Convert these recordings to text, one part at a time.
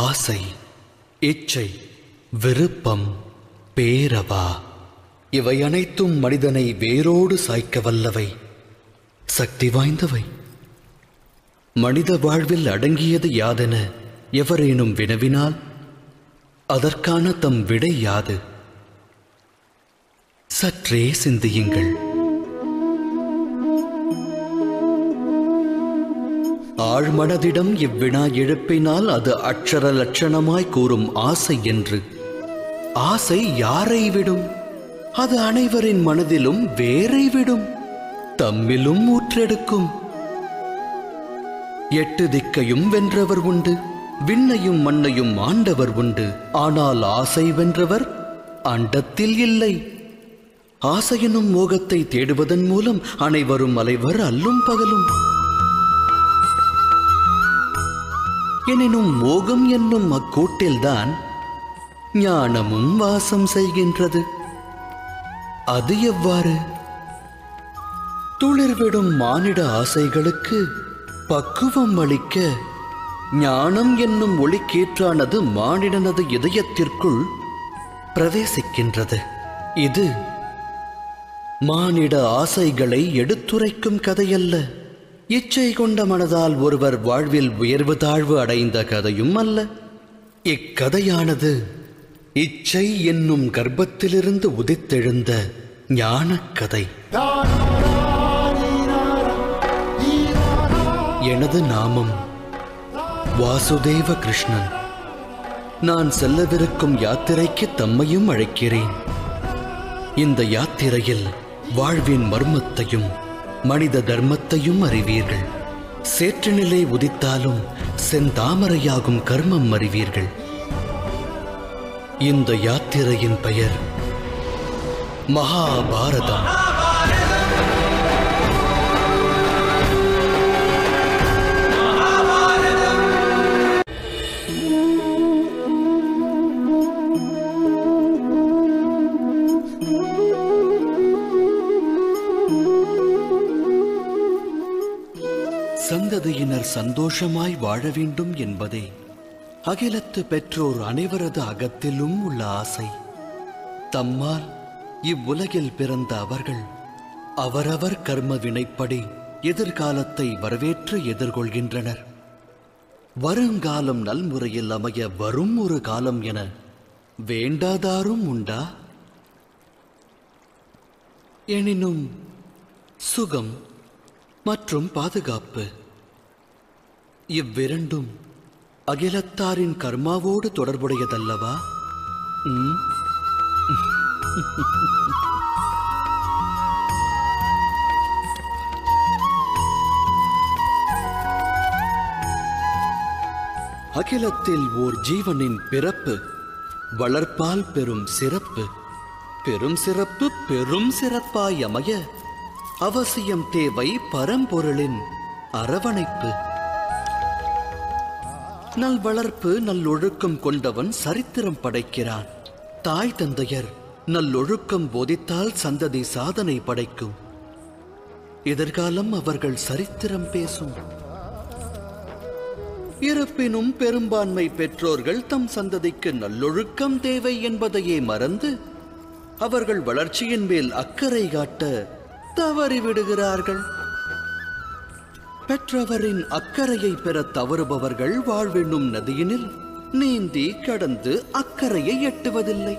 ஆசை, இச்சை, விருப்பம், பேரவா இவை அனைத்தும் மனிதனை வேரோடு சாய்க்க வல்லவை, சக்தி வாய்ந்தவை. மனித வாழ்வில் அடங்கியது யாதென எவரேனும் வினவினால் அதற்கான தம் விடை யாது? சற்றே சிந்தியுங்கள். ஆழ்மனதிடம் இவ்வினா எழுப்பினால் அது அட்சர லட்சணமாய் கூறும் ஆசை என்று. ஆசை யாரை விடும்? அது அனைவரின் மனதிலும் வேரை விடும், தம்மிலும் ஊற்றெடுக்கும். 8 திக்கையும் வென்றவர் உண்டு, விண்ணையும் மண்ணையும் ஆண்டவர் உண்டு. ஆனால் ஆசை வென்றவர் அண்டத்தில் இல்லை. ஆசையெனும் மோகத்தை தேடுவதன் மூலம் அனைவரும் அலைவர் அல்லும் பகலும். எனினும் மோகம் என்னும் அக்கூட்டில்தான் ஞானமும் வாசம் செய்கின்றது. அது எவ்வாறு? துளிர்விடும் மானிட ஆசைகளுக்கு பக்குவம் அளிக்க ஞானம் என்னும் ஒளிக்கீற்றானது மானிடனது இதயத்திற்குள் பிரவேசிக்கின்றது. இது மானிட ஆசைகளை எடுத்துரைக்கும் கதையல்ல. இச்சை கொண்ட மனதால் ஒருவர் வாழ்வில் உயர்வு தாழ்வு அடைந்த கதையும் அல்ல. இக்கதையானது இச்சை என்னும் கர்ப்பத்திலிருந்து உதித்தெழுந்த ஞானக் கதை. எனது நாமம் வாசுதேவ கிருஷ்ணன். நான் செல்லவிருக்கும் யாத்திரைக்கு தம்மையும் அழைக்கிறேன். இந்த யாத்திரையில் வாழ்வின் மர்மத்தையும் மனித தர்மத்தையும் அறிவீர்கள். சேற்றுநிலை உதித்தாலும் செந்தாமரையாகும் கர்மம் அறிவீர்கள். இந்த யாத்திரையின் பெயர் மகாபாரதம். சந்ததியினர் சந்தோஷமாய் வாழ வேண்டும் என்பதே அகிலத்து பெற்றோர் அனைவரது அகத்திலும் உள்ள ஆசை. தம்மால் இவ்வுலகில் பிறந்த அவர்கள் அவரவர் கர்ம வினைப்படி எதிர்காலத்தை வரவேற்று எதிர்கொள்கின்றனர். வருங்காலம் நல்முறையில் அமைய வரும் ஒரு காலம் என வேண்டாதாரும் உண்டா? எனினும் சுகம் மற்றும் பாதுகாப்பு இவ்விரண்டும் அகிலத்தாரின் கர்மாவோடு தொடர்புடையதல்லவா? அகிலத்தில் ஓர் ஜீவனின் பிறப்பு வளர்ப்பால் பெரும் சிறப்பு. பெரும் சிறப்பு பெரும் சிறப்பாய் அமைய அவசியம் தேவை பரம்பொருளின் அரவணைப்பு. நல் வளர்ப்பு நல்லொழுக்கம் கொண்டவன் சரித்திரம் படைக்கிறான். தாய் தந்தையர் நல்லொழுக்கம் போதித்தால் சந்ததி சாதனை படைக்கும். எதிர்காலம் அவர்கள் சரித்திரம் பேசும். இருப்பினும் பெரும்பான்மை பெற்றோர்கள் தம் சந்ததிக்கு நல்லொழுக்கம் தேவை என்பதையே மறந்து அவர்கள் வளர்ச்சியின் மேல் அக்கறை காட்ட தவறிவிடுகிறார்கள். பெற்றவரின் அக்கறையை பெற தவறுபவர்கள் வாழ்வென்னும் நதியினில் நீந்தி கடந்து அக்கறையை எட்டுவதில்லை.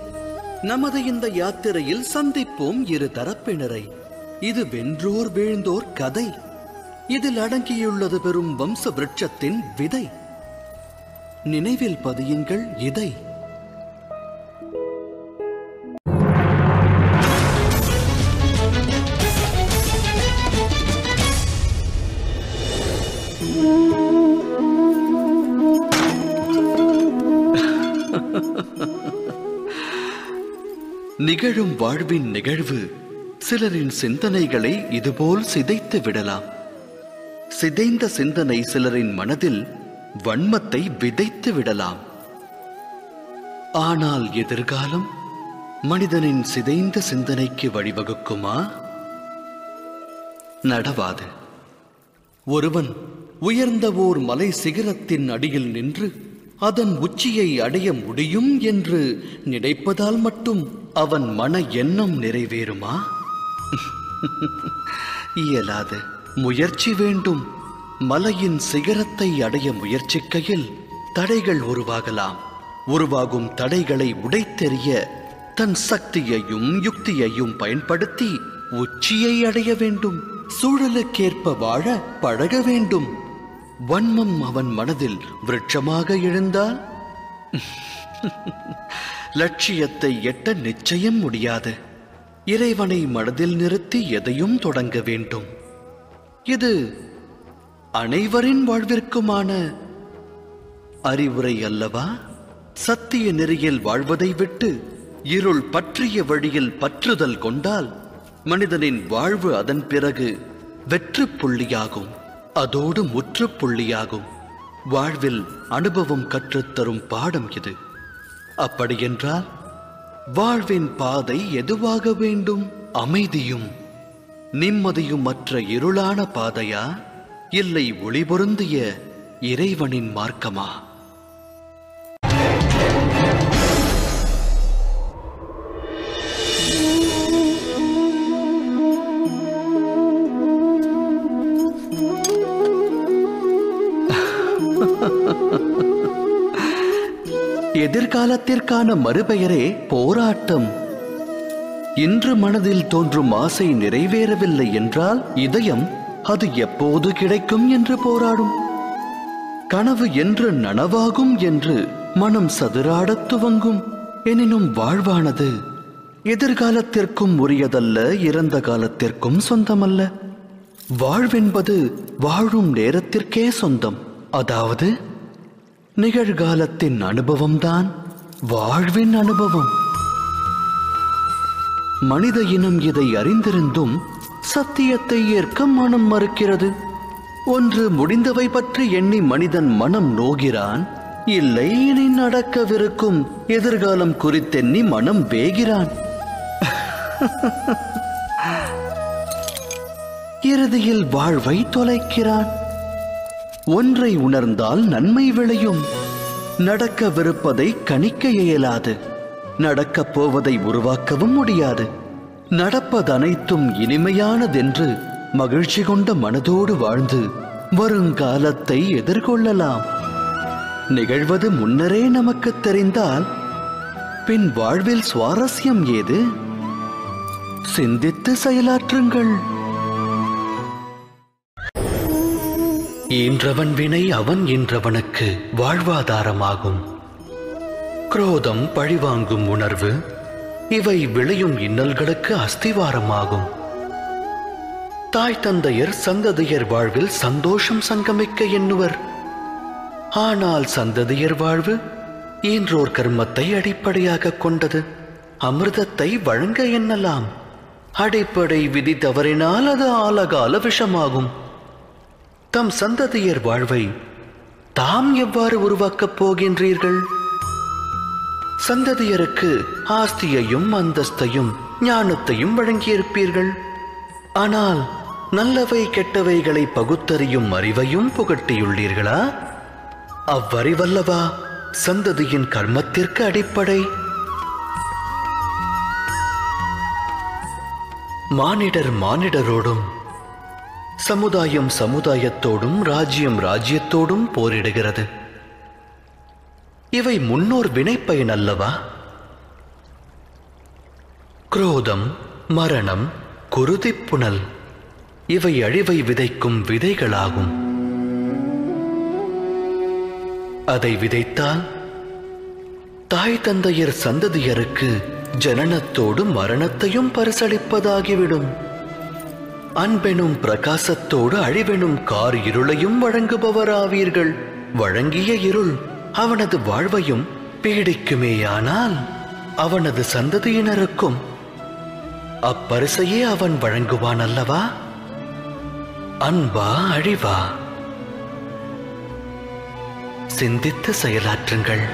நமது இந்த யாத்திரையில் சந்திப்போம் இரு தரப்பினரை. இது வென்றோர் வீழ்ந்தோர் கதை. இதில் அடங்கியுள்ளது பெரும் வம்ச விருட்சத்தின் விதை. நினைவில் பதியுங்கள் இதை. நிகழும் வாழ்வின் நிகழ்வு சிலரின் சிந்தனைகளை இதுபோல் சிதைத்து விடலாம். சிதைந்த சிந்தனை சிலரின் மனதில் வன்மத்தை விதைத்து விடலாம். ஆனால் எதிர்காலம் மனிதனின் சிதைந்த சிந்தனைக்கு வழிவகுக்குமா? நடவாது. ஒருவன் உயர்ந்த ஓர் மலை சிகரத்தின் அடியில் நின்று அதன் உச்சியை அடைய முடியும் என்று நினைப்பதால் மட்டும் அவன் மன எண்ணம் நிறைவேறுமா? இயலாது. முயற்சி வேண்டும். மலையின் சிகரத்தை அடைய முயற்சிக்கையில் தடைகள் உருவாகலாம். உருவாகும் தடைகளை உடைத்தெறிய தன் சக்தியையும் யுக்தியையும் பயன்படுத்தி உச்சியை அடைய வேண்டும். சூழலுக்கேற்ப வாழ பழக வேண்டும். வன்மம் அவன் மனதில் விருட்சமாக எழுந்தால் லட்சியத்தை எட்ட நிச்சயம் முடியாது. இறைவனை மனதில் நிறுத்தி எதையும் தொடங்க வேண்டும். இது அனைவரின் வாழ்விற்குமான அறிவுரை அல்லவா? சத்திய நெறியில் வாழ்வதை விட்டு இருள் பற்றிய வழியில் பற்றுதல் கொண்டால் மனிதனின் வாழ்வு அதன் பிறகு வெற்று புள்ளியாகும். அதோடு முற்றுப்புள்ளியாகும். வாழ்வில் அனுபவம் கற்றுத்தரும் பாடம் இது. அப்படியென்றால் வாழ்வின் பாதை எதுவாக வேண்டும்? அமைதியும் நிம்மதியும் மற்ற இருளான பாதையா, இல்லை ஒளி பொருந்திய இறைவனின் மார்க்கமா? எதிர்காலத்திற்கான மறுபெயரே போராட்டம். இன்று மனதில் தோன்றும் ஆசை நிறைவேறவில்லை என்றால் இதயம் அது எப்போது கிடைக்கும் என்று போராடும். கனவு என்று நனவாகும் என்று மனம் சதுராடத் துவங்கும். எனினும் வாழ்வானது எதிர்காலத்திற்கும் உரியதல்ல, இறந்த காலத்திற்கும் சொந்தமல்ல. வாழ்வென்பது வாழும் நேரத்திற்கே சொந்தம். அதாவது நிகழ்காலத்தின் அனுபவம்தான் வாழ்வின் அனுபவம். மனித இனம் இதை அறிந்திருந்தும் சத்தியத்தை ஏற்க மனம் மறுக்கிறது. ஒன்று முடிந்தவை பற்றி எண்ணி மனிதன் மனம் நோகிறான். இல்லை, இனி நடக்கவிருக்கும் எதிர்காலம் குறித்தெண்ணி மனம் வேகிறான். இறுதியில் வாழ்வை தொலைக்கிறான். ஒன்றை உணர்ந்தால் நன்மை விளையும். நடக்கவிருப்பதை கணிக்க இயலாது. நடக்கப் போவதை உருவாக்கவும் முடியாது. நடப்பதனைத்தும் இனிமையானதென்று மகிழ்ச்சி கொண்ட மனதோடு வாழ்ந்து வருங்காலத்தை எதிர்கொள்ளலாம். நிகழ்வது முன்னரே நமக்கு தெரிந்தால் பின் வாழ்வில் சுவாரஸ்யம் ஏது? சிந்தித்து செயலாற்றுங்கள். ஈன்றவன் வினை அவன் ஈன்றவனுக்கு வாழ்வாதாரமாகும். குரோதம், பழிவாங்கும் உணர்வு இவை விளையும் இன்னல்களுக்கு அஸ்திவாரமாகும். தாய் தந்தையர் சந்ததியர் வாழ்வில் சந்தோஷம் சங்கமிக்க எண்ணுவர். ஆனால் சந்ததியர் வாழ்வு ஈன்றோர் கர்மத்தை அடிப்படையாக கொண்டது. அமிர்தத்தை வழங்க எண்ணலாம். அடிப்படை விதி தவறினால் அது ஆலகால விஷமாகும். தம் சந்ததியர் வாழ்வை தாம் எவ்வாறு உருவாக்கப் போகின்றீர்கள்? சந்ததியருக்கு ஆஸ்தியையும் அந்தஸ்தையும் ஞானத்தையும் வழங்கியிருப்பீர்கள். ஆனால் நல்லவை கெட்டவைகளை பகுத்தறியும் அறிவையும் புகட்டியுள்ளீர்களா? அவ்வறிவல்லவா சந்ததியின் கர்மத்திற்கு அடிப்படை. மானிடர் மானிடரோடும், சமுதாயம் சமுதாயத்தோடும், ராஜ்யம் ராஜ்யத்தோடும் போரிடுகிறது. இவை முன்னோர் வினைப்பயன் அல்லவா? குரோதம், மரணம், குருதிப்புணல் இவை அழிவை விதைக்கும் விதைகளாகும். அதை விதைத்தால் தாய் தந்தையர் சந்ததியருக்கு ஜனனத்தோடு மரணத்தையும் பரிசளிப்பதாகிவிடும். அன்பெனும் பிரகாசத்தோடு அழிவெனும் கார் இருளையும் வழங்குபவராவீர்கள். வழங்கிய இருள் அவனது வாழ்வையும் பீடிக்குமேயானால் அவனது சந்ததியினருக்கும் அப்பரிசையே அவன் வழங்குவான் அல்லவா? அன்பா அழிவா? சிந்தித்து செயலாற்றுங்கள்.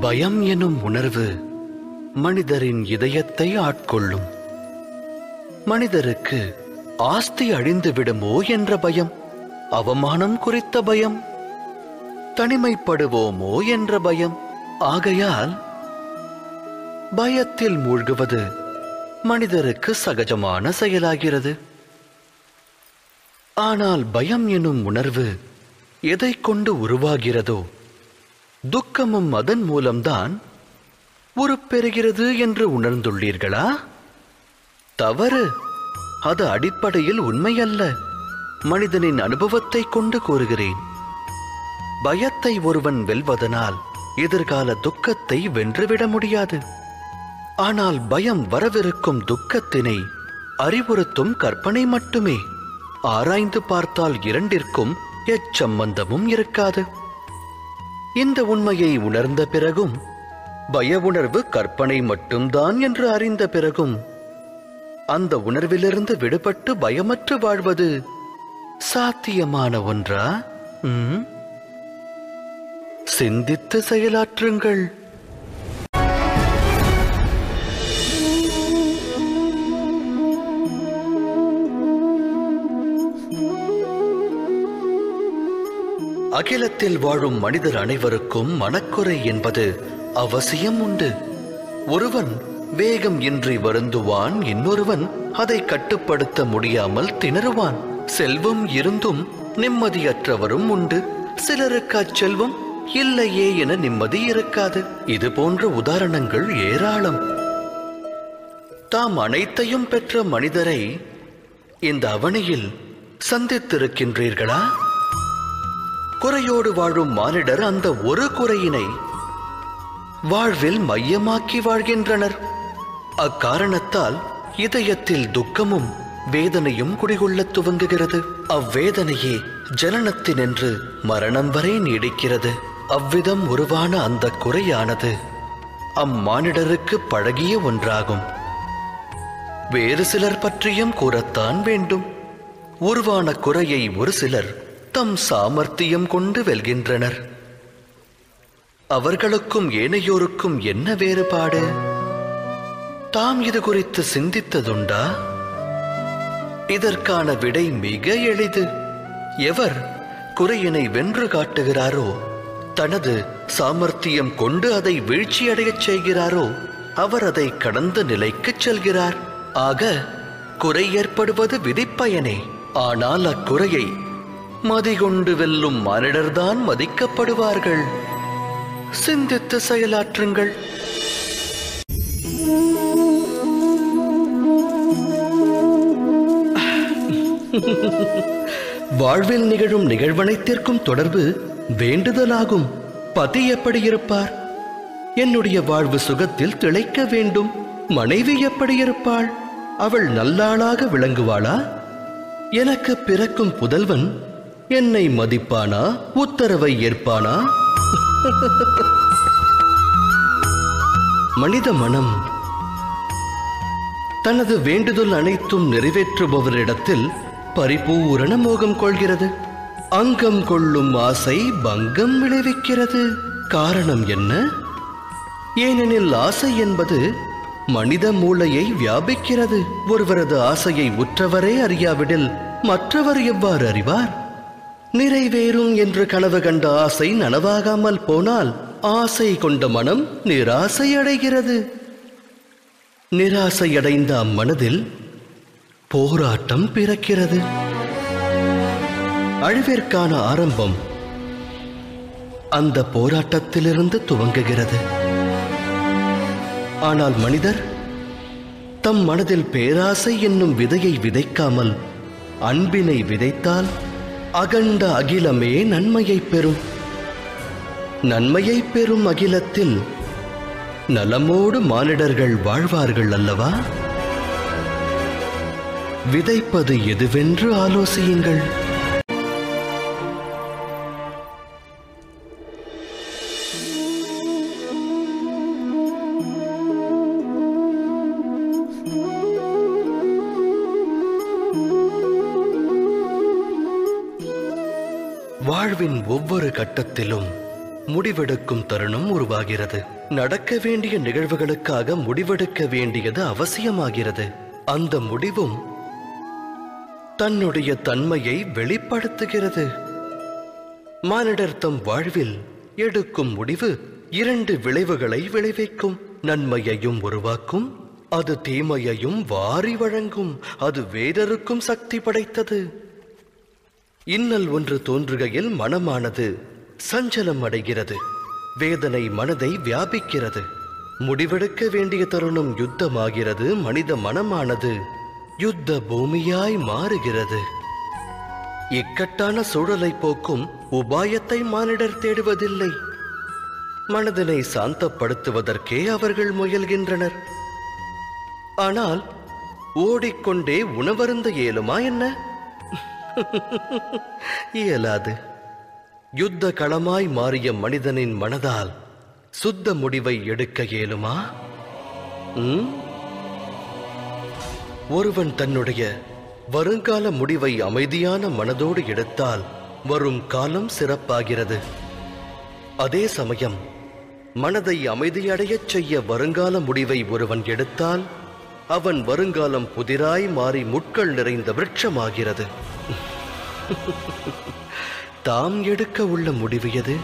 பயம் எனும் உணர்வு மனிதரின் இதயத்தை ஆட்கொள்ளும். மனிதருக்கு ஆஸ்தி அழிந்து விடுமோ என்ற பயம், அவமானம் குறித்த பயம், தனிமைப்படுவோமோ என்ற பயம். ஆகையால் பயத்தில் மூழ்குவது மனிதருக்கு சகஜமான செயலாகிறது. ஆனால் பயம் எனும் உணர்வு எதை கொண்டு உருவாகிறதோ, துக்கமும் அதன் மூலம்தான் உருப்பெறுகிறது என்று உணர்ந்துள்ளீர்களா? தவறு. அது அடிப்படையில் உண்மையல்ல. மனிதனின் அனுபவத்தை கொண்டு கூறுகிறேன். பயத்தை ஒருவன் வெல்வதனால் எதிர்கால துக்கத்தை வென்றுவிட முடியாது. ஆனால் பயம் வரவிருக்கும் துக்கத்தினை அறிவுறுத்தும் கற்பனை மட்டுமே. ஆராய்ந்து பார்த்தால் இரண்டிற்கும் எச்சம்பந்தமும் இருக்காது. இந்த உண்மையை உணர்ந்த பிறகும், பய உணர்வு கற்பனை மட்டும்தான் என்று அறிந்த பிறகும், அந்த உணர்விலிருந்து விடுபட்டு பயமற்று வாழ்வது சாத்தியமான ஒன்றா? சிந்தித்து செயலாற்றுங்கள். அகிலத்தில் வாழும் மனிதர் அனைவருக்கும் மனக்குறை என்பது அவசியம் உண்டு. ஒருவன் வேகம் இன்றி வருந்துவான், இன்னொருவன் அதை கட்டுப்படுத்த முடியாமல் திணறுவான். செல்வம் இருந்தும் நிம்மதியற்றவரும் உண்டு. சிலருக்கு அச்செல்வம் இல்லையே என நிம்மதி இருக்காது. இது போன்ற உதாரணங்கள் ஏராளம். தாம் அனைத்தையும் பெற்ற மனிதரை இந்த அவனியில் சந்தித்திருக்கின்றீர்களா? குறையோடு வாழும் மானிடர் அந்த ஒரு குறையினை வாழ்வில் மையமாக்கி வாழ்கின்றனர். அக்காரணத்தால் இதயத்தில் துக்கமும் வேதனையும் குடிகொள்ளத் துவங்குகிறது. அவ்வேதனையே ஜனனத்தினின்று மரணம் வரை நீடிக்கிறது. அவ்விதம் உருவான அந்த குறையானது அம்மானிடருக்கு பழகிய ஒன்றாகும். வேறு சிலர் பற்றியும் கூறத்தான் வேண்டும். உருவான குறையை ஒரு சிலர் தம் சாமர்த்தியம் கொண்டு வெல்கின்றனர். அவர்களுக்கும் ஏனையோருக்கும் என்ன வேறுபாடு? தாம் இது குறித்து சிந்தித்ததுண்டா? இதற்கான விடை மிக எளிது. எவர் குறையினை வென்று காட்டுகிறாரோ, தனது சாமர்த்தியம் கொண்டு அதை வீழ்ச்சியடையச் செய்கிறாரோ, அவர் அதை கடந்த நிலைக்கு செல்கிறார். ஆக குறை ஏற்படுவது விதிப்பயனே. ஆனால் அக்குறையை மதிகொண்டு வெல்லும் மானிடர்தான் மதிக்கப்படுவார்கள். சிந்தித்து செயலாற்றுங்கள். வாழ்வில் நிகழும் நிகழ்வனைத்திற்கும் தொடர்பு வேண்டுதலாகும். பதி எப்படி இருப்பார்? என்னுடைய வாழ்வு சுகத்தில் திளைக்க வேண்டும். மனைவி எப்படி இருப்பாள்? அவள் நல்லாளாக விளங்குவாளா? எனக்கு பிறக்கும் புதல்வன் என்னை மதிப்பானா? உத்தரவை ஏற்பானா? மனித மனம் தனது வேண்டுதல் அனைத்தும் நிறைவேற்றுபவரிடத்தில் பரிபூரண மோகம் கொள்கிறது. அங்கம் கொள்ளும் ஆசை பங்கம் விளைவிக்கிறது. காரணம் என்ன? ஏனெனில் ஆசை என்பது மனித மூளையை வியாபிக்கிறது. ஒருவரது ஆசையை உற்றவரே அறியாவிடில் மற்றவர் எவ்வாறு அறிவார்? நிறைவேறும் என்று கனவு கண்ட ஆசை நனவாகாமல் போனால் ஆசை கொண்ட மனம் நிராசை அடைகிறது. நிராசையடைந்த அம்மனதில் போராட்டம் பிறக்கிறது. அழிவிற்கான ஆரம்பம் அந்த போராட்டத்திலிருந்து துவங்குகிறது. ஆனால் மனிதர் தம் மனதில் பேராசை என்னும் விதையை விதைக்காமல் அன்பினை விதைத்தால் அகண்ட அகிலமே நன்மையை பெறும். நன்மையை பெறும் அகிலத்தில் நலமோடு மானிடர்கள் வாழ்வார்கள் அல்லவா? விதைப்பது எதுவென்று ஆலோசியுங்கள். வாழ்வின் ஒவ்வொரு கட்டத்திலும் முடிவெடுக்கும் தருணம் உருவாகிறது. நடக்க வேண்டிய நிகழ்வுகளுக்காக முடிவெடுக்க வேண்டியது அவசியமாகிறது. அந்த முடிவும் தன்னுடைய தன்மையை வெளிப்படுத்துகிறது. மானிடர் தம் வாழ்வில் எடுக்கும் முடிவு 2 விளைவுகளை விளைவிக்கும். நன்மையையும் உருவாக்கும், அது தீமையையும் வாரி வழங்கும். அது வேறொருக்கும் சக்தி படைத்தது. இன்னல் ஒன்று தோன்றுகையில் மனமானது சஞ்சலம் அடைகிறது. வேதனை மனதை வியாபிக்கிறது. முடிவெடுக்க வேண்டிய தருணம் யுத்தமாகிறது. மனித மனமானது யுத்த பூமியாய் மாறுகிறது. இக்கட்டான சூழலை போக்கும் உபாயத்தை மானிடர் தேடுவதில்லை. மனதினை சாந்தப்படுத்துவதற்கே அவர்கள் முயல்கின்றனர். ஆனால் ஓடிக்கொண்டே உணவருந்த இயலுமா என்ன? இயலாது. யுத்த களமாய் மாறிய மனிதனின் மனதால் சுத்த முடிவை எடுக்க இயலுமா? ஒருவன் தன்னுடைய வருங்கால முடிவை அமைதியான மனதோடு எடுத்தால் வரும் காலம் சிறப்பாகிறது. அதே சமயம் மனதை அமைதியடையச் செய்ய வருங்கால முடிவை ஒருவன் எடுத்தால் அவன் வருங்காலம் புதிராய் மாறி முட்கள் நிறைந்த விருட்சமாகிறது. தாம் எடுக்க உள்ள முடிவு எது?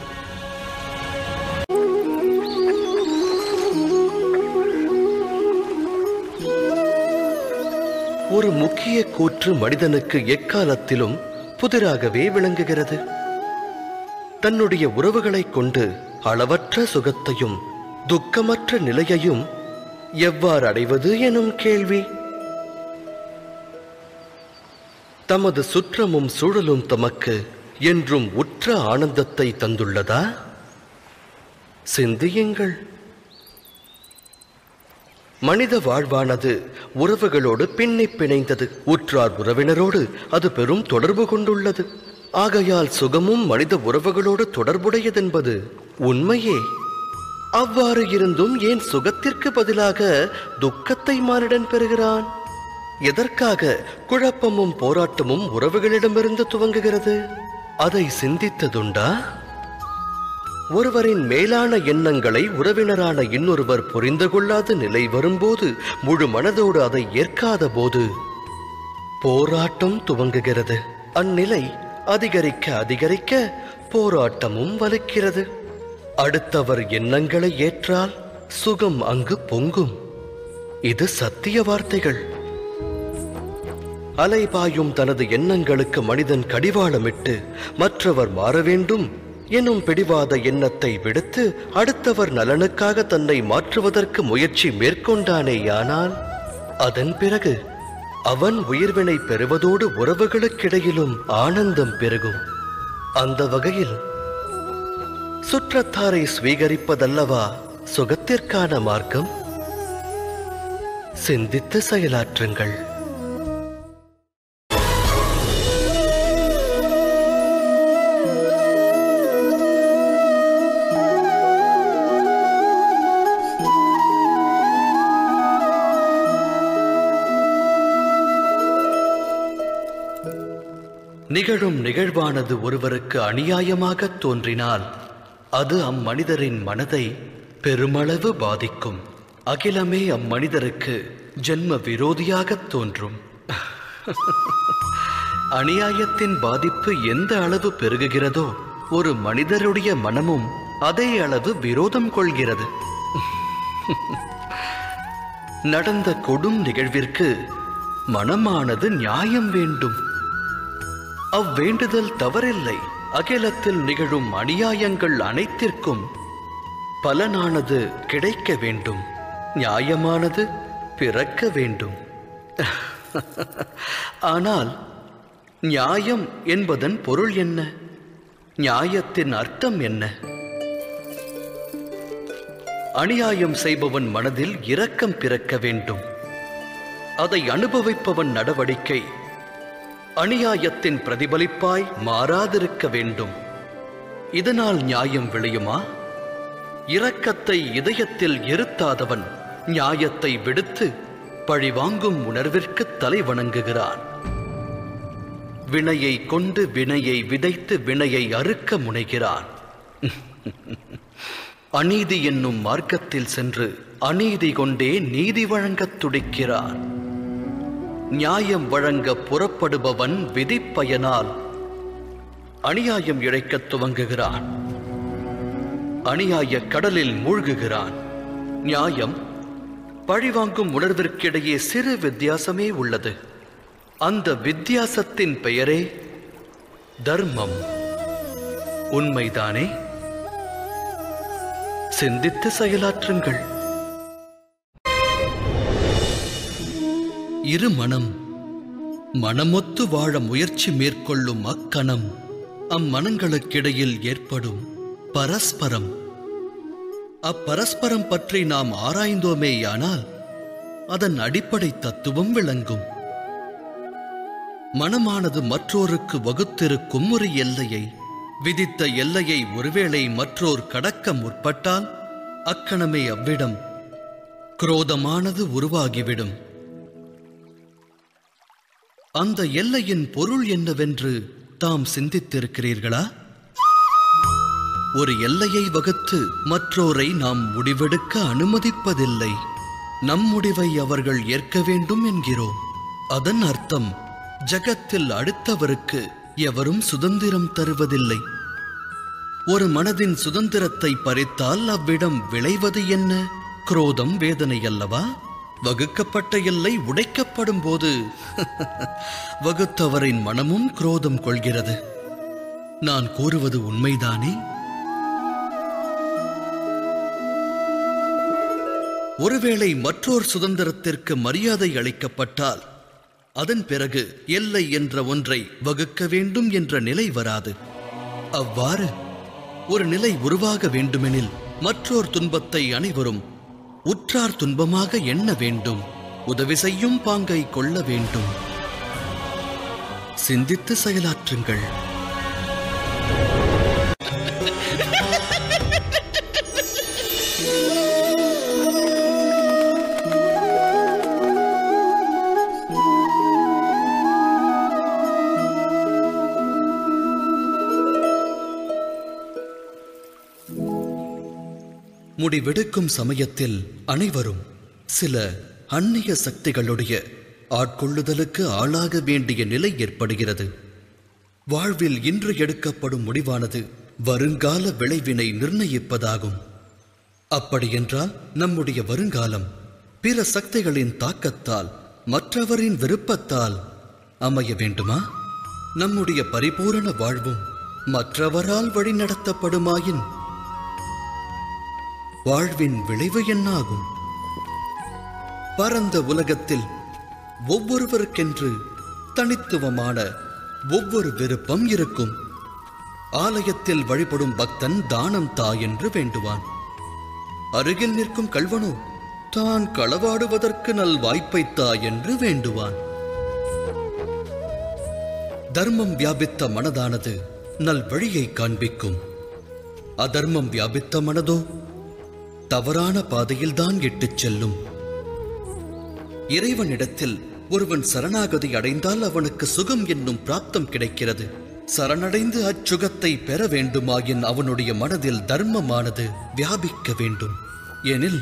ஒரு முக்கிய கூற்று மனிதனுக்கு எக்காலத்திலும் புதிராகவே விளங்குகிறது. தன்னுடைய உறவுகளைக் கொண்டு அளவற்ற சுகத்தையும் துக்கமற்ற நிலையையும் எவ்வாறு அடைவது எனும் கேள்வி. தமது சுற்றமும் சூழலும் தமக்கு என்றும் உற்ற ஆனந்தத்தை தந்துள்ளதா? சிந்தியுங்கள். மனித வாழ்வானது உறவுகளோடு பின்னி பிணைந்தது. உற்றார் உறவினரோடு அது பெரும் தொடர்பு கொண்டுள்ளது. ஆகையால் சுகமும் மனித உறவுகளோடு தொடர்புடையதென்பது உண்மையே. அவ்வாறு இருந்தும் ஏன் சுகத்திற்கு பதிலாக துக்கத்தை மானிடன் பெறுகிறான்? எதற்காக குழப்பமும் போராட்டமும் உறவுகளிடமிருந்து துவங்குகிறது? அதை சிந்தித்ததுண்டா? ஒருவரின் மேலான எண்ணங்களை உறவினரான இன்னொருவர் புரிந்து கொள்ளாத நிலை வரும்போது, முழு மனதோடு அதை ஏற்காத போது போராட்டம் துவங்குகிறது. அந்நிலை அதிகரிக்க அதிகரிக்க போராட்டமும் வலுக்கிறது. அடுத்தவர் எண்ணங்களை ஏற்றால் சுகம் அங்கு பொங்கும். இது சத்திய வார்த்தைகள். அலைபாயும் தனது எண்ணங்களுக்கு மனிதன் கடிவாளமிட்டு மற்றவர் மாற வேண்டும் எனும் பிடிவாத எண்ணத்தை விடுத்து அடுத்தவர் நலனுக்காக தன்னை மாற்றுவதற்கு முயற்சி மேற்கொண்டானேயானால் அதன் பிறகு அவன் உயிர்வினை பெறுவதோடு உறவுகளுக்கிடையிலும் ஆனந்தம் பெருகும். அந்த வகையில் சுற்றத்தாரை ஸ்வீகரிப்பதல்லவா சுகத்திற்கான மார்க்கம்? சிந்தித்து செயலாற்றுங்கள். நிகழும் நிகழ்வானது ஒருவருக்கு அநியாயமாக தோன்றினால் அது அம்மனிதரின் மனதை பெருமளவு பாதிக்கும். அகிலமே அம்மனிதருக்கு ஜென்ம விரோதியாக தோன்றும். அநியாயத்தின் பாதிப்பு எந்த அளவு பெருகுகிறதோ ஒரு மனிதருடைய மனமும் அதே அளவு விரோதம் கொள்கிறது. நடந்த கொடும் நிகழ்விற்கு மனமானது நியாயம் வேண்டும். அவ்வேண்டுதல் தவறில்லை. அகிலத்தில் நிகழும் அநியாயங்கள் அனைத்திற்கும் பலனானது கிடைக்க வேண்டும். நியாயமானது பிறக்க வேண்டும். ஆனால் நியாயம் என்பதன் பொருள் என்ன? நியாயத்தின் அர்த்தம் என்ன? அநியாயம் செய்பவன் மனதில் இரக்கம் பிறக்க வேண்டும். அதை அனுபவிப்பவன் நடவடிக்கை அநியாயத்தின் பிரதிபலிப்பாய் மாறாதிருக்க வேண்டும். இதனால் நியாயம் விளையுமா? இரக்கத்தை இதயத்தில் இருத்தாதவன் நியாயத்தை விடுத்து பழிவாங்கும் உணர்விற்கு தலை வணங்குகிறான். வினையை கொண்டு வினையை விதைத்து வினையை அறுக்க முனைகிறான். அநீதி என்னும் மார்க்கத்தில் சென்று அநீதி கொண்டே நீதி வழங்கத் துடிக்கிறான். நியாயம் வழங்க புறப்படுபவன் விதிப்பயனால் அநியாயம் இழைக்கத் துவங்குகிறான். அநியாய கடலில் மூழ்குகிறான். நியாயம் பழிவாங்கும் உணர்விற்கிடையே சிறு வித்தியாசமே உள்ளது. அந்த வித்தியாசத்தின் பெயரே தர்மம். உண்மைதானே? சிந்தித்து செயலாற்றுங்கள். இரு மனமொத்து வாழ முயற்சி மேற்கொள்ளும் அக்கணம் அம்மனங்களுக்கிடையில் ஏற்படும் பரஸ்பரம். அப்பரஸ்பரம் பற்றி நாம் ஆராய்ந்தோமேயானால் அதன் அடிப்படை தத்துவம் விளங்கும். மனமானது மற்றோருக்கு வகுத்திருக்கும் ஒரு எல்லையை, விதித்த எல்லையை ஒருவேளை மற்றோர் கடக்க முற்பட்டால் அக்கணமே அவ்விடம் குரோதமானது உருவாகிவிடும். அந்த எல்லையின் பொருள் என்னவென்று தாம் சிந்தித்திருக்கிறீர்களா? ஒரு எல்லையை வகுத்து மற்றோரை நாம் முடிவெடுக்க அனுமதிப்பதில்லை. நம் முடிவை அவர்கள் ஏற்க வேண்டும் என்கிறோம். அதன் அர்த்தம் ஜகத்தில் அடுத்தவருக்கு எவரும் சுதந்திரம் தருவதில்லை. ஒரு மனதின் சுதந்திரத்தை பறித்தால் அவ்விடம் விளைவது என்ன? குரோதம், வேதனை அல்லவா? வகுக்கப்பட்ட எல்லை உடைக்கப்படும் போது வகுத்தவரின் மனமும் குரோதம் கொள்கிறது. நான் கூறுவது உண்மைதானே? ஒருவேளை மற்றொரு சுதந்திரத்திற்கு மரியாதை அளிக்கப்பட்டால் அதன் பிறகு எல்லை என்ற ஒன்றை வகுக்க வேண்டும் என்ற நிலை வராது. அவ்வாறு ஒரு நிலை உருவாக வேண்டுமெனில் மற்றோர் துன்பத்தை அனைவரும் உற்றார் துன்பமாக எண்ண வேண்டும். உதவி செய்யும் பாங்கை கொள்ள வேண்டும். சிந்தித்து செயலாற்றுங்கள். முடிவெடுக்கும் சமயத்தில் அனைவரும் சில அந்நிய சக்திகளுடைய ஆட்கொள்ளுதலுக்கு ஆளாக வேண்டிய நிலை ஏற்படுகிறது. வாழ்வில் இன்று எடுக்கப்படும் முடிவானது வருங்கால விளைவினை நிர்ணயிப்பதாகும். அப்படியென்றால் நம்முடைய வருங்காலம் பிற சக்திகளின் தாக்கத்தால், மற்றவரின் விருப்பத்தால் அமைய வேண்டுமா? நம்முடைய பரிபூரண வாழ்வும் மற்றவரால் வழிநடத்தப்படுமாயின் வாழ்வின் விளைவு என்னாகும்? பரந்த உலகத்தில் ஒவ்வொருவருக்கென்று தனித்துவமான ஒவ்வொரு விருப்பம் இருக்கும். ஆலயத்தில் வழிபடும் பக்தன் தானம் தா என்று வேண்டுவான். அருகில் நிற்கும் கள்வனோ தான் களவாடுவதற்கு நல் வாய்ப்பை தா என்று வேண்டுவான். தர்மம் வியாபித்த மனதானது நல் வழியை காண்பிக்கும். அதர்மம் வியாபித்த மனதோ தவறான பாதையில்தான் இட்டுச் செல்லும். இறைவனிடத்தில் ஒருவன் சரணாகதி அடைந்தால் அவனுக்கு சுகம் என்னும் பிராப்தம் கிடைக்கிறது. சரணடைந்து அச்சுகத்தை பெற வேண்டுமாயின் அவனுடைய மனதில் தர்மமானது வியாபிக்க வேண்டும். எனில்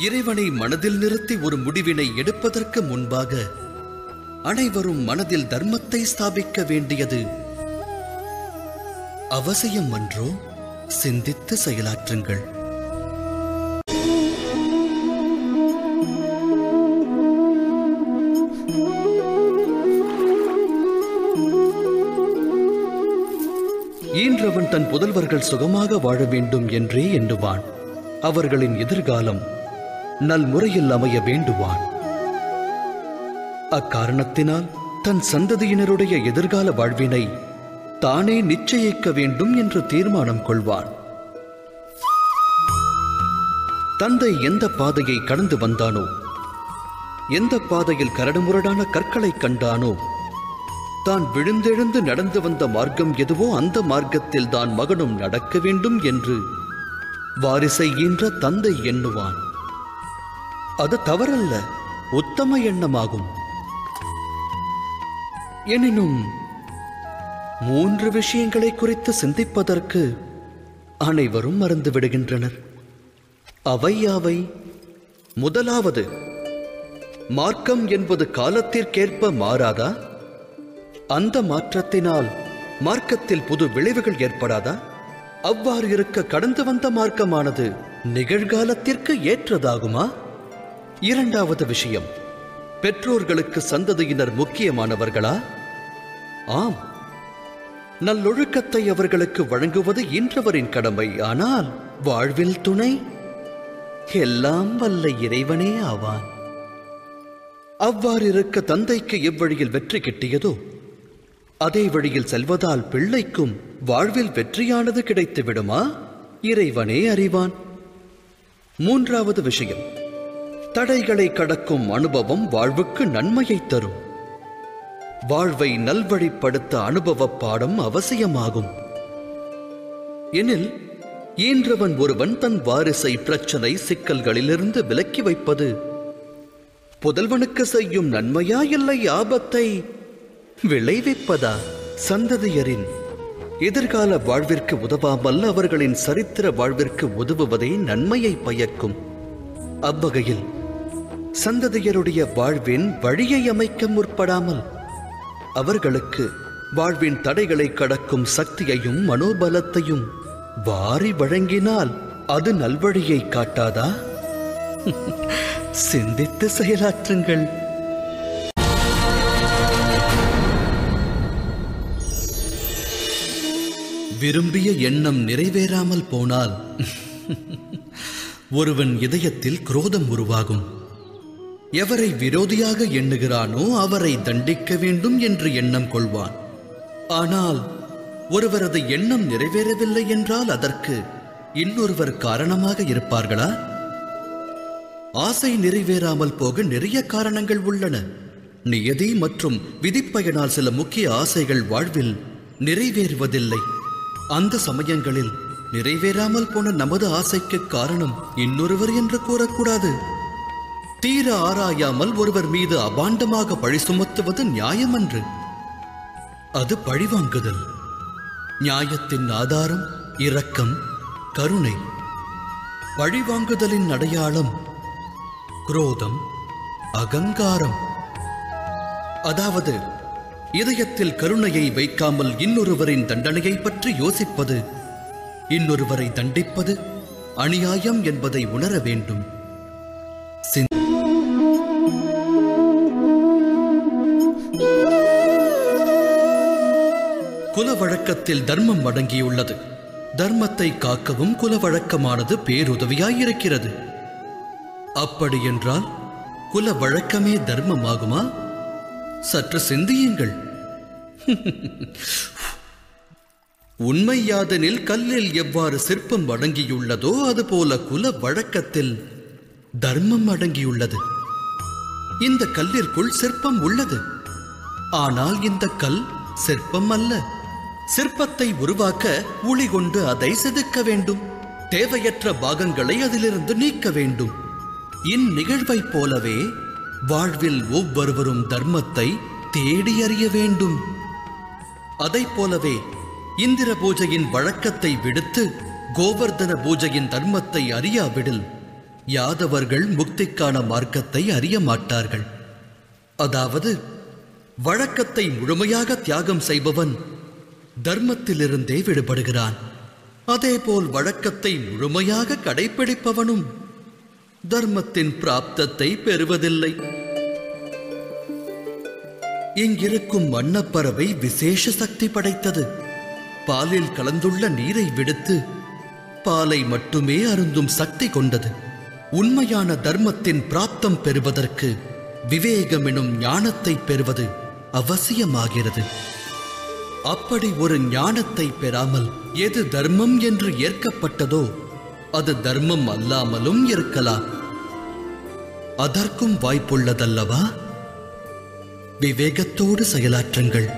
இறைவனை மனதில் நிறுத்தி ஒரு முடிவினை எடுப்பதற்கு முன்பாக அனைவரும் மனதில் தர்மத்தை ஸ்தாபிக்க வேண்டியது அவசியம் அன்றோ? சிந்தித்து செயலாற்றுங்கள். ஈன்றவன் தன் புதல்வர்கள் சுகமாக வாழ வேண்டும் என்றே எண்ணுவான். அவர்களின் எதிர்காலம் நல்முறையில் அமைய வேண்டுவான். அக்காரணத்தினால் தன் சந்ததியினருடைய எதிர்கால வாழ்வினை தானே நிச்சயிக்க வேண்டும் என்று தீர்மானம் கொள்வான். தந்தை எந்த பாதையை கடந்து வந்தானோ, எந்த பாதையில் கரடுமுரடான கற்களை கண்டானோ, தான் விழுந்தெழுந்து நடந்து வந்த மார்க்கம் எதுவோ அந்த மார்க்கத்தில் தான் மகனும் நடக்க வேண்டும் என்று வாரிசை ஈன்ற தந்தை எண்ணுவான். அது தவறல்ல, உத்தம எண்ணமாகும். எனினும் 3 விஷயங்களை குறித்து சிந்திப்பதற்கு அனைவரும் மறந்து விடுகின்றனர். அவை யாவை? முதலாவது, மார்க்கம் என்பது காலத்திற்கேற்ப மாறாதா? அந்த மாற்றத்தினால் மார்க்கத்தில் புது விளைவுகள் ஏற்படாதா? அவ்வாறு இருக்க கடந்து வந்த மார்க்கமானது நிகழ்காலத்திற்கு ஏற்றதாகுமா? இரண்டாவது விஷயம், பெற்றோர்களுக்கு சந்ததியினர் முக்கியமானவர்களா? ஆம், நல்லொழுக்கத்தை அவர்களுக்கு வழங்குவது ஈன்றவரின் கடமை. ஆனால் வாழ்வில் துணை எல்லாம் வல்ல இறைவனே ஆவான். அவ்வாறு இருக்க தந்தைக்கு எவ்வழியில் வெற்றி கிட்டியதோ அதே வழியில் செல்வதால் பிள்ளைக்கும் வாழ்வில் வெற்றியானது கிடைத்து விடுமா? இறைவனே அறிவான். மூன்றாவது விஷயம், தடைகளை கடக்கும் அனுபவம் வாழ்வுக்கு நன்மையை தரும். வாழ்வை நல்வழிப்படுத்த அனுபவ பாடம் அவசியமாகும். எனில் ஈன்றவன் ஒருவன் தன் வாரிசை பிரச்சனை சிக்கல்களிலிருந்து விலக்கி வைப்பது புதல்வனுக்கு செய்யும் நன்மையா, இல்லை ஆபத்தை விளைவிப்பதா? சந்ததியரின் எதிர்கால வாழ்விற்கு உதவாமல் அவர்களின் சரித்திர வாழ்விற்கு உதவுவதே நன்மையை பயக்கும். அவ்வகையில் சந்ததியருடைய வாழ்வின் வழியை அமைக்க முற்படாமல் அவர்களுக்கு வாழ்வின் தடைகளை கடக்கும் சக்தியையும் மனோபலத்தையும் வாரி வழங்கினால் அது நல்வழியை காட்டாதா? சிந்தித்து செயலாற்றுங்கள். விரும்பிய எண்ணம் நிறைவேறாமல் போனால் ஒருவன் இதயத்தில் குரோதம் உருவாகும். எவரை விரோதியாக எண்ணுகிறானோ அவரை தண்டிக்க வேண்டும் என்று எண்ணம் கொள்வான். ஆனால் ஒருவரது எண்ணம் நிறைவேறவில்லை என்றால் அதற்கு இன்னொருவர் காரணமாக இருப்பார்களா? ஆசை நிறைவேறாமல் போக நிறைய காரணங்கள் உள்ளன. நியதி மற்றும் விதிப்பயனால் சில முக்கிய ஆசைகள் வாழ்வில் நிறைவேறுவதில்லை. அந்த சமயங்களில் நிறைவேறாமல் போன நமது ஆசைக்கு காரணம் இன்னொருவர் என்று கூறக்கூடாது. தீர ஆராயாமல் ஒருவர் மீது அபாண்டமாக பழி சுமத்துவது நியாயமன்று. அது பழிவாங்குதல். நியாயத்தின் ஆதாரம் இரக்கம், கருணை. பழிவாங்குதலின் அடையாளம் குரோதம், அகங்காரம். அதாவது இதயத்தில் கருணையை வைக்காமல் இன்னொருவரின் தண்டனையை பற்றி யோசிப்பது, இன்னொருவரை தண்டிப்பது அநியாயம் என்பதை உணர வேண்டும். குல வழக்கத்தில் தர்மம் அடங்கியுள்ளது. தர்மத்தை காக்கவும் குல வழக்கமானது பேருதவியாயிருக்கிறது. அப்படி என்றால் குல வழக்கமே தர்மமாகுமா? சற்று சிந்தியுங்கள். உண்மை யாதெனில் கல்லில் எவ்வாறு சிற்பம் அடங்கியுள்ளதோ அதுபோல குல வழக்கத்தில் தர்மம் அடங்கியுள்ளது. இந்த கல்லிற்குள் சிற்பம் உள்ளது. ஆனால் இந்த கல் சிற்பம் அல்ல. சிற்பத்தை உருவாக்க உளி கொண்டு அதை செதுக்க வேண்டும். தேவையற்ற பாகங்களை அதிலிருந்து நீக்க வேண்டும். இந்நிகழ்வைப் போலவே வாழ்வில் ஒவ்வொருவரும் தர்மத்தை தேடி அறிய வேண்டும். அதைப் போலவே இந்திர பூஜையின் வழக்கத்தை விடுத்து கோவர்தன பூஜையின் தர்மத்தை அறியாவிடில் யாதவர்கள் முக்திக்கான மார்க்கத்தை அறிய மாட்டார்கள். அதாவது வழக்கத்தை முழுமையாக தியாகம் செய்பவன் தர்மத்திலிருந்தே விடுபடுகிறான். அதேபோல் வழக்கத்தை முழுமையாக கடைபிடிப்பவனும் தர்மத்தின் பிராப்தத்தை பெறுவதில்லை. இங்கிருக்கும் வண்ணப்பறவை விசேஷ சக்தி படைத்தது. பாலில் கலந்துள்ள நீரை விடுத்து பாலை மட்டுமே அருந்தும் சக்தி கொண்டது. உண்மையான தர்மத்தின் பிராப்தம் பெறுவதற்கு விவேகம் எனும் ஞானத்தை பெறுவது அவசியமாகிறது. அப்படி ஒரு ஞானத்தை பெறாமல் எது தர்மம் என்று ஏற்கப்பட்டதோ அது தர்மம் அல்லாமலும் இருக்கலாம். அதற்கும் வாய்ப்புள்ளதல்லவா? விவேகத்தோடு செயலாற்றுங்கள்.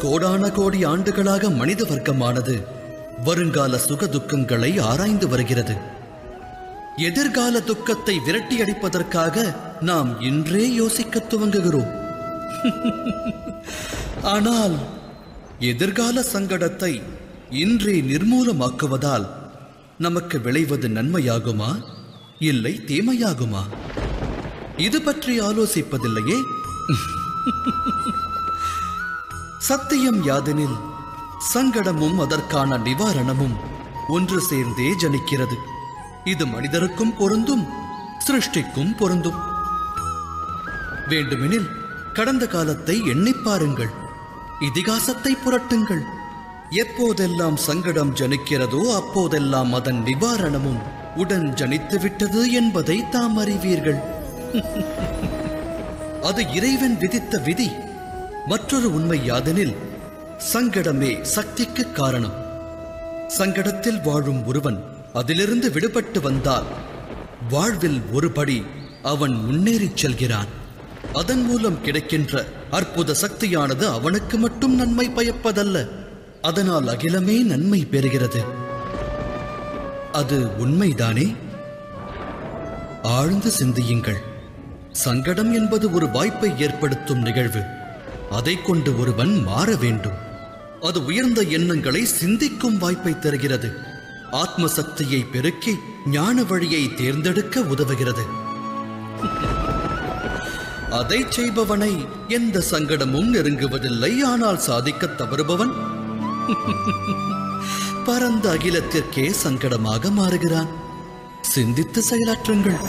கோடான கோடி ஆண்டுகளாக மனித வர்க்கமானது வருங்கால சுக துக்கங்களை ஆராய்ந்து வருகிறது. எதிர்கால துக்கத்தை விரட்டி அடிப்பதற்காக நாம் இன்றே யோசிக்க துவங்குகிறோம். ஆனால் எதிர்கால சங்கடத்தை இன்றே நிர்மூலமாக்குவதால் நமக்கு விளைவது நன்மையாகுமா இல்லை தீமையாகுமா? இது பற்றி ஆலோசிப்பதில்லையே. சத்தியம் யாதெனில் சங்கடமும் அதற்கான நிவாரணமும் ஒன்று சேர்ந்தே ஜனிக்கிறது. இது மனிதருக்கும் பொருந்தும், சிருஷ்டிக்கும் பொருந்தும். வேண்டுமெனில் கடந்த காலத்தை எண்ணிப் பாருங்கள், இதிகாசத்தை புரட்டுங்கள். எப்போதெல்லாம் சங்கடம் ஜனிக்கிறதோ அப்போதெல்லாம் அதன் நிவாரணமும் உடன் ஜனித்து விட்டது என்பதை தாம் அறிவீர்கள். அது இறைவன் விதித்த விதி. மற்றொரு உண்மை யாதெனில் சங்கடமே சக்திக்கு காரணம். சங்கடத்தில் வாழும் ஒருவன் அதிலிருந்து விடுபட்டு வந்தால் வாழ்வில் ஒருபடி அவன் முன்னேறிச் செல்கிறான். அதன் மூலம் கிடைக்கின்ற அற்புத சக்தியானது அவனுக்கு மட்டும் நன்மை பயப்பதல்ல, அதனால் அகிலமே நன்மை பெறுகிறது. அது உண்மைதானே? ஆழ்ந்து சிந்தியுங்கள். சங்கடம் என்பது ஒரு வாய்ப்பை ஏற்படுத்தும் நிகழ்வு. அதை கொண்டு ஒருவன் மாற வேண்டும். அது உயர்ந்த எண்ணங்களை சிந்திக்கும் வாய்ப்பை தருகிறது. ஆத்ம சக்தியை பெருக்கி ஞான வழியை தேர்ந்தெடுக்க உதவுகிறது. அதை செய்பவனை எந்த சங்கடமும் நெருங்குவதில்லை. ஆனால் சாதிக்க தவறுபவன் பரந்த அகிலத்திற்கே சங்கடமாக மாறுகிறான். சிந்தித்து செயலாற்றுங்கள்.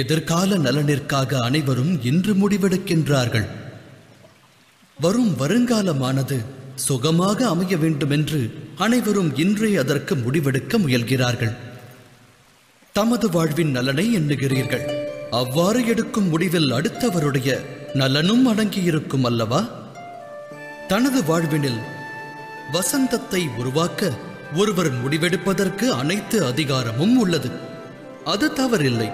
எதிர்கால நலனிற்காக அனைவரும் இன்று முடிவெடுக்கின்றார்கள். வரும் வருங்காலமானது சுகமாக அமைய வேண்டும் என்று அனைவரும் இன்றே அதற்கு முடிவெடுக்க முயல்கிறார்கள். தமது வாழ்வின் நலனை எண்ணுகிறீர்கள். அவ்வாறு எடுக்கும் முடிவில் அடுத்தவருடைய நலனும் அடங்கியிருக்கும் அல்லவா? தனது வாழ்வினில் வசந்தத்தை உருவாக்க ஒருவர் முடிவெடுப்பதற்கு அனைத்து அதிகாரமும் உள்ளது. அது தவறில்லை.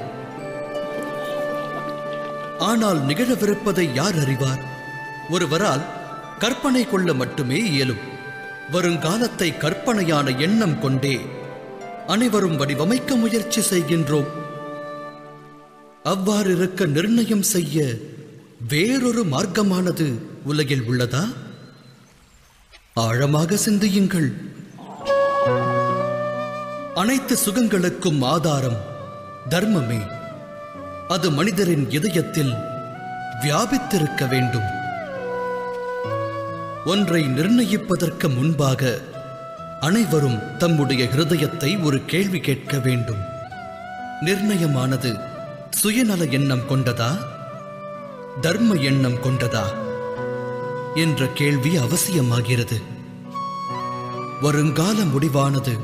ஆனால் நிகழவிருப்பதை யார் அறிவார்? ஒருவரால் கற்பனை கொள்ள மட்டுமே இயலும். வருங்காலத்தை கற்பனையான எண்ணம் கொண்டே அனைவரும் வடிவமைக்க முயற்சி செய்கின்றோம். அவ்வாறு இருக்க நிர்ணயம் செய்ய வேறொரு மார்க்கமானது உலகில் உள்ளதா? ஆழமாக சிந்தியுங்கள். அனைத்து சுகங்களுக்கும் ஆதாரம் தர்மமே. அது மனிதரின் இதயத்தில் வியாபித்திருக்க வேண்டும். ஒன்றை நிர்ணயிப்பதற்கு முன்பாக அனைவரும் தம்முடைய ஹிருதயத்தை ஒரு கேள்வி கேட்க வேண்டும். நிர்ணயமானது சுயநல எண்ணம் கொண்டதா, தர்ம எண்ணம் கொண்டதா என்ற கேள்வி அவசியமாகிறது. வருங்கால முடிவானது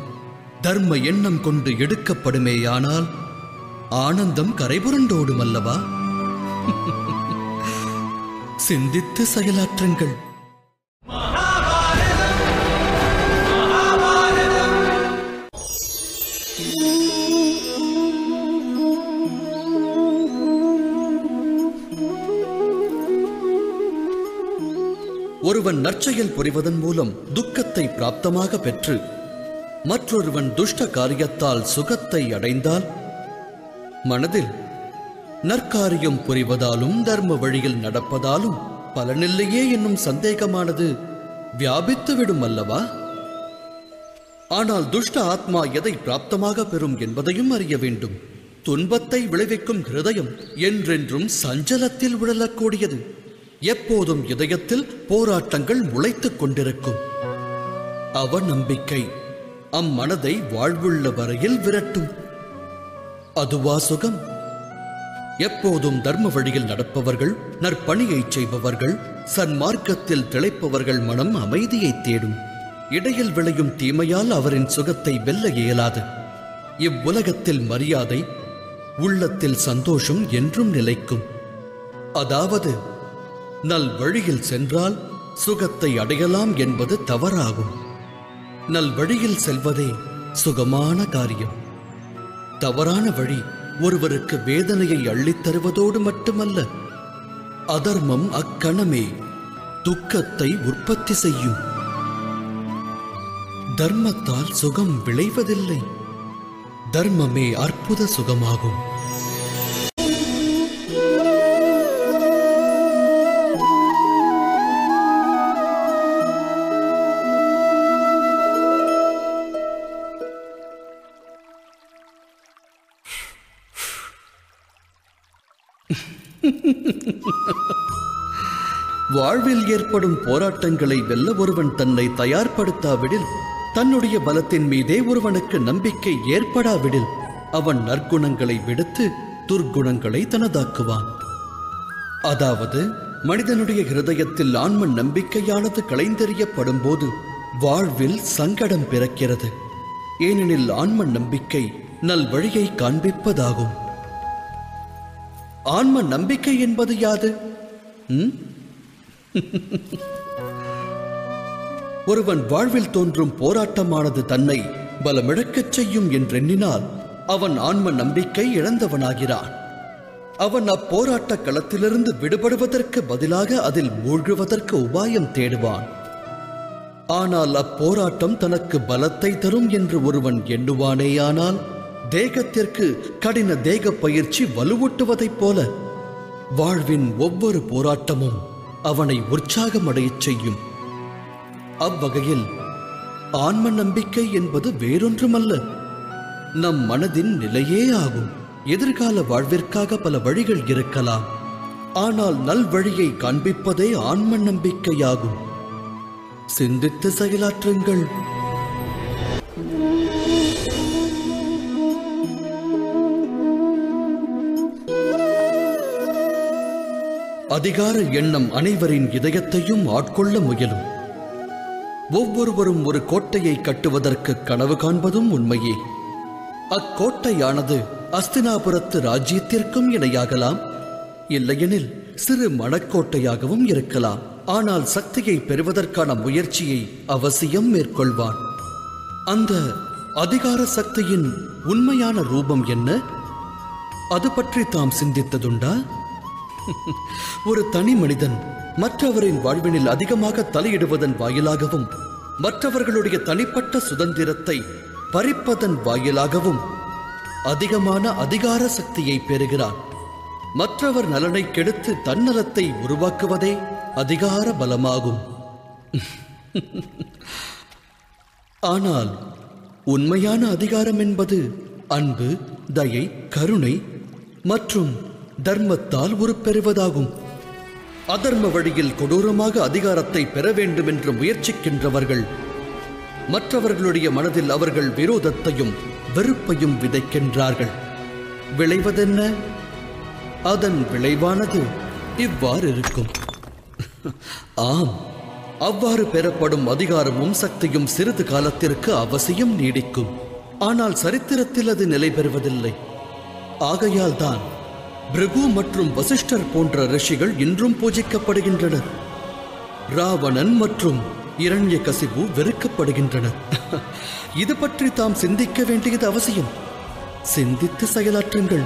தர்ம எண்ணம் கொண்டு எடுக்கப்படுமேயானால் ஆனந்தம் கரைபுரண்டோடும் அல்லவா? சிந்தித்து செயலாற்றுங்கள். ஒருவன் நற்செயல் புரிவதன் மூலம் துக்கத்தை பிராப்தமாக பெற்று மற்றொருவன் துஷ்ட காரியத்தால் சுகத்தை அடைந்தால் மனதில் நற்காரியம் புரிவதாலும் தர்ம வழியில் நடப்பதாலும் பலனில்லையே என்னும் சந்தேகமானது வியாபித்துவிடும் அல்லவா? ஆனால் துஷ்ட ஆத்மா எதை பிராப்தமாக பெறும் என்பதையும் அறிய வேண்டும். துன்பத்தை விளைவிக்கும் ஹிருதயம் என்றென்றும் சஞ்சலத்தில் உழலக்கூடியது. எப்போதும் இதயத்தில் போராட்டங்கள் முளைத்துக் கொண்டிருக்கும். அவநம்பிக்கை அம்மனதை வாழ்வுள்ள வரையில் விரட்டும். அதுவா சுகம்? எப்போதும் தர்ம வழியில் நடப்பவர்கள், நற்பணியை செய்பவர்கள், சன்மார்க்கத்தில் திளைப்பவர்கள் மனம் அமைதியை தேடும். இடையில் விளையும் தீமையால் அவரின் சுகத்தை வெல்ல இயலாது. இவ்வுலகத்தில் மரியாதை, உள்ளத்தில் சந்தோஷம் என்றும் நிலைக்கும். அதாவது நல் வழியில் சென்றால் சுகத்தை அடையலாம் என்பது தவறாகும். நல் வழியில் செல்வதே சுகமான காரியம். தவறான வழி ஒருவருக்கு வேதனையை அள்ளித் தருவதோடு மட்டுமல்ல, அதர்மம் அக்கணமே துக்கத்தை உற்பத்தி செய்யும். தர்மத்தால் சுகம் விளைவதில்லை. தர்மமே அற்புத சுகமாகும். வாழ்வில் ஏற்படும் போராட்டங்களை வெல்ல ஒருவன் தன்னை தயார்படுத்தாவிடில், தன்னுடைய பலத்தின் மீதே ஒருவனுக்கு நம்பிக்கை ஏற்படாவிடில், அவன் நற்குணங்களை விடுத்து துர்க்குணங்களை தனதாக்குவான். அதாவது மனிதனுடைய ஹிருதயத்தில் ஆன்ம நம்பிக்கையானது களைந்தெறியப்படும் போது வாழ்வில் சங்கடம் பிறக்கிறது. ஏனெனில் ஆன்ம நம்பிக்கை நல் வழியை காண்பிப்பதாகும். ஆன்ம நம்பிக்கை என்பது யாது? ஒருவன் வாழ்வில் தோன்றும் போராட்டமானது தன்னை பலமிழக்கச் செய்யும் என்றெண்ணினால் அவன் ஆன்ம நம்பிக்கை இழந்தவனாகிறான். அவன் அப்போராட்ட களத்திலிருந்து விடுபடுவதற்கு பதிலாக அதில் மூழ்குவதற்கு உபாயம் தேடுவான். ஆனால் அப்போராட்டம் தனக்கு பலத்தை தரும் என்று ஒருவன் எண்ணுவானேயானால், தேகத்திற்கு கடின தேக பயிற்சி வலுவூட்டுவதைப் போல வாழ்வின் ஒவ்வொரு போராட்டமும் அவனை உற்சாகமடையச் செய்யும். அவ்வகையில் ஆன்ம நம்பிக்கை என்பது வேறொன்றுமல்ல, நம் மனதின் நிலையே ஆகும். எதிர்கால வாழ்விற்காக பல வழிகள் இருக்கலாம். ஆனால் நல் வழியை காண்பிப்பதே ஆன்ம நம்பிக்கையாகும். சிந்தித்து செயலாற்றுங்கள். அதிகார எண்ணம் அனைவரின் இதயத்தையும் ஆட்கொள்ள முயலும். ஒவ்வொருவரும் ஒரு கோட்டையை கட்டுவதற்கு கனவு காண்பதும் உண்மையே. அக்கோட்டையானது அஸ்தினாபுரத்து ராஜ்யத்திற்கும் இணையாகலாம், இல்லையெனில் சிறு மணக்கோட்டையாகவும் இருக்கலாம். ஆனால் சக்தியை பெறுவதற்கான முயற்சியை அவசியம் மேற்கொள்வான். அந்த அதிகார சக்தியின் உண்மையான ரூபம் என்ன? அது பற்றி தாம் சிந்தித்ததுண்டா? ஒரு தனி மனிதன் மற்றவரின் வாழ்வினில் அதிகமாக தலையிடுவதன் வாயிலாகவும், மற்றவர்களுடைய தனிப்பட்ட சுதந்திரத்தை பறிப்பதன் வாயிலாகவும் அதிகமான அதிகார சக்தியை பெறுகிறான். மற்றவர் நலனை கெடுத்து தன்னலத்தை உருவாக்குவதே அதிகார பலமாகும். ஆனால் உண்மையான அதிகாரம் என்பது அன்பு, தயை, கருணை மற்றும் தர்மத்தால் உருப்பெறுவதாகும். அதர்ம வழியில் கொடூரமாக அதிகாரத்தை பெற வேண்டும் என்று முயற்சிக்கின்றவர்கள் மற்றவர்களுடைய மனதில் அவர்கள் விரோதத்தையும் வெறுப்பையும் விதைக்கின்றார்கள். விளைவதென்ன? அதன் விளைவானது இவ்வாறு இருக்கும். ஆம், அவ்வாறு பெறப்படும் அதிகாரமும் சக்தியும் சிறிது காலத்திற்கு அவசியம் நீடிக்கும். ஆனால் சரித்திரத்தில் அது நிலை பெறுவதில்லை. ஆகையால் தான் பிருகு மற்றும் வசிஷ்டர் போன்ற ரிஷிகள் இன்றும் பூஜிக்கப்படுகின்றனர். ராவணன் மற்றும் இரண்யகசிபு வெறுக்கப்படுகின்றனர். இது பற்றி தாம் சிந்திக்க வேண்டியது அவசியம். சிந்தித்து செயலாற்றுங்கள்.